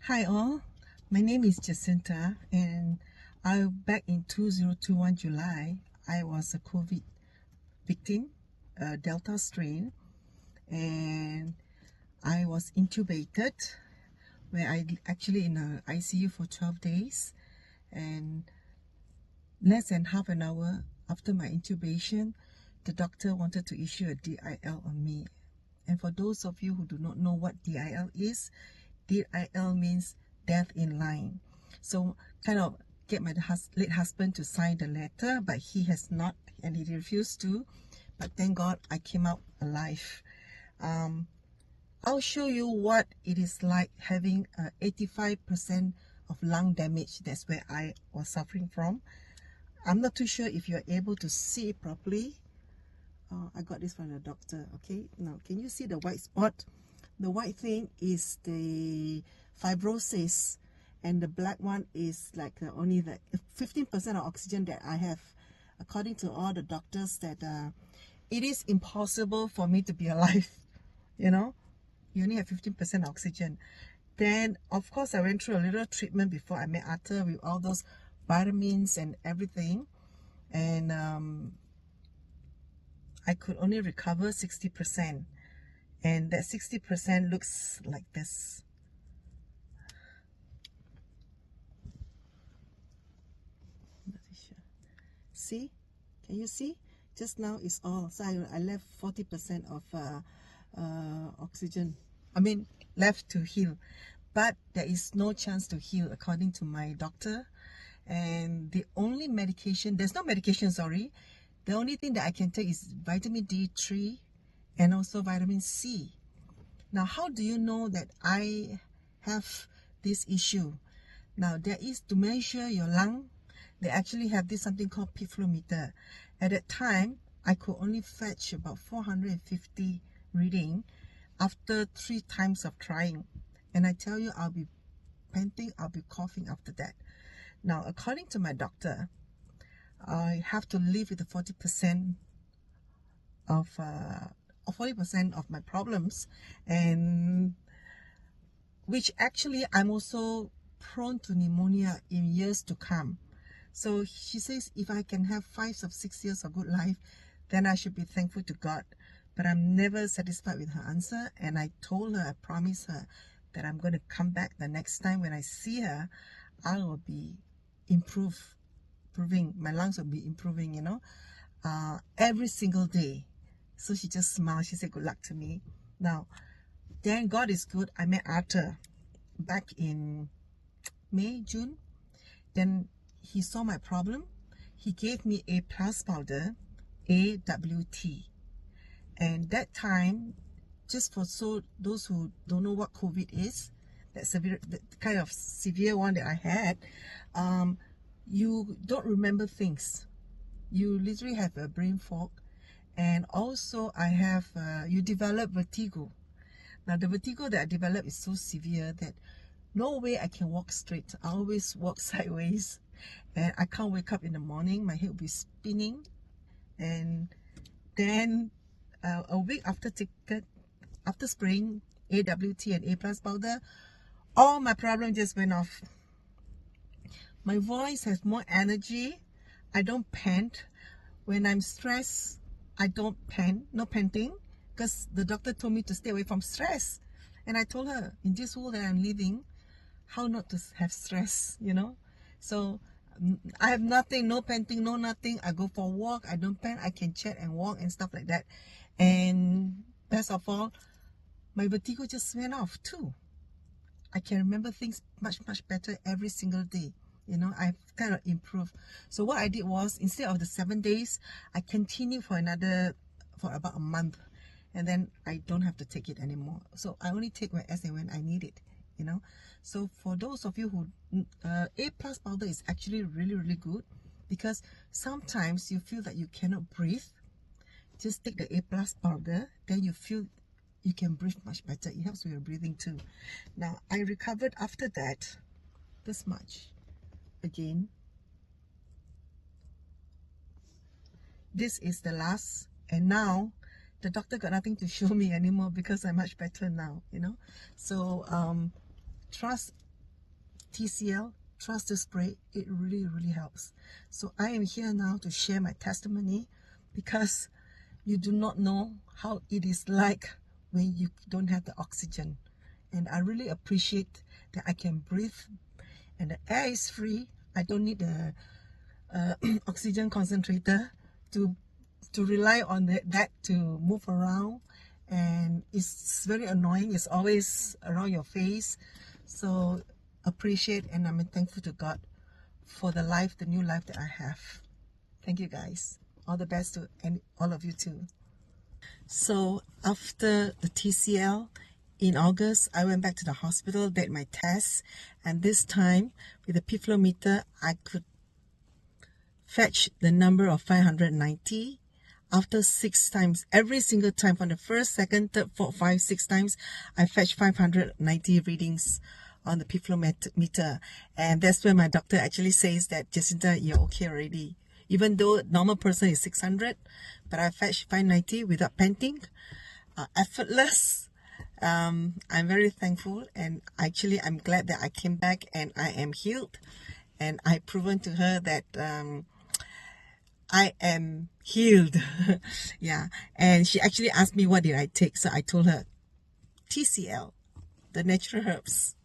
Hi all, my name is Jacinta, and back in 2021 July, I was a COVID victim, a Delta strain, and I was intubated, where I actually in a ICU for 12 days, and less than half an hour after my intubation, the doctor wanted to issue a DIL on me. And for those of you who do not know what DIL is, DIL means death in line. So kind of get my late husband to sign the letter, but he has not, and he refused to. But thank God I came out alive. I'll show you what it is like having 85% of lung damage. That's where I was suffering from. I'm not too sure if you're able to see it properly. I got this from the doctor. Okay, now can you see the white spot? The white thing is the fibrosis, and the black one is like only the 15% of oxygen that I have. According to all the doctors, that it is impossible for me to be alive. You know, you only have 15% oxygen. Then of course I went through a little treatment before I met Arthur with all those vitamins and everything, and I could only recover 60%, and that 60% looks like this. See, can you see? Just now is all, so I left 40% of oxygen, I mean left to heal, but there is no chance to heal according to my doctor. And the only medication, there's no medication, sorry, the only thing that I can take is vitamin D3 and also vitamin C. Now, how do you know that I have this issue? Now, there is, to measure your lung, they actually have this something called peak flow meter. At that time, I could only fetch about 450 reading after 3 times of trying. And I tell you, I'll be panting, I'll be coughing after that. Now, according to my doctor, I have to live with the 40% of 40% of my problems, and which actually I'm also prone to pneumonia in years to come. So she says if I can have 5 or 6 years of good life, then I should be thankful to God. But I'm never satisfied with her answer, and I told her, I promised her that I'm going to come back the next time when I see her. I will be improving, my lungs will be improving, you know, every single day. So she just smiled, she said good luck to me. Now, then God is good, I met Arthur back in May, June. Then he saw my problem, he gave me a plus powder, AWT. And that time, just for those who don't know what COVID is, the kind of severe one that I had, you don't remember things. You literally have a brain fog, and also I have you develop vertigo. Now the vertigo that I developed is so severe that no way I can walk straight. I always walk sideways, and I can't wake up in the morning. My head will be spinning. And then a week after spraying AWT and A plus powder, all my problem just went off. My voice has more energy. I don't pant. When I'm stressed, I don't pant, no panting, because the doctor told me to stay away from stress. And I told her, in this world that I'm living, how not to have stress, you know. So I have nothing, no panting, no nothing. I go for a walk, I don't pant, I can chat and walk and stuff like that. And best of all, my vertigo just went off too. I can remember things much better every single day. You know, I've kind of improved. So what I did was, instead of the 7 days, I continued for about a month, and then I don't have to take it anymore. So I only take as and when I need it, you know. So for those of you who A plus powder is actually really good, because sometimes you feel that you cannot breathe. Just take the A plus powder, then you feel you can breathe much better. It helps with your breathing too. Now I recovered after that this much. Again, this is the last, and now the doctor got nothing to show me anymore because I'm much better now, you know. So trust TCL, trust the spray. It really helps. So I am here now to share my testimony, because you do not know how it is like when you don't have the oxygen. And I really appreciate that I can breathe and the air is free. I don't need the oxygen concentrator to rely on that to move around, and it's very annoying. It's always around your face. So appreciate, and I'm thankful to God for the new life that I have. Thank you guys. All the best to all of you too. So after the TCL in August, I went back to the hospital, did my tests, and this time with the piflometer I could fetch the number of 590 after 6 times. Every single time, from the first, second, third, fourth, 5, 6 times, I fetched 590 readings on the piflometer. And that's when my doctor actually says that, Jacinta, you're okay already. Even though normal person is 600, but I fetched 590 without panting, effortless. I'm very thankful, and actually I'm glad that I came back and I am healed, and I've proven to her that I am healed. Yeah. And she actually asked me what did I take, so I told her TCL, the natural herbs.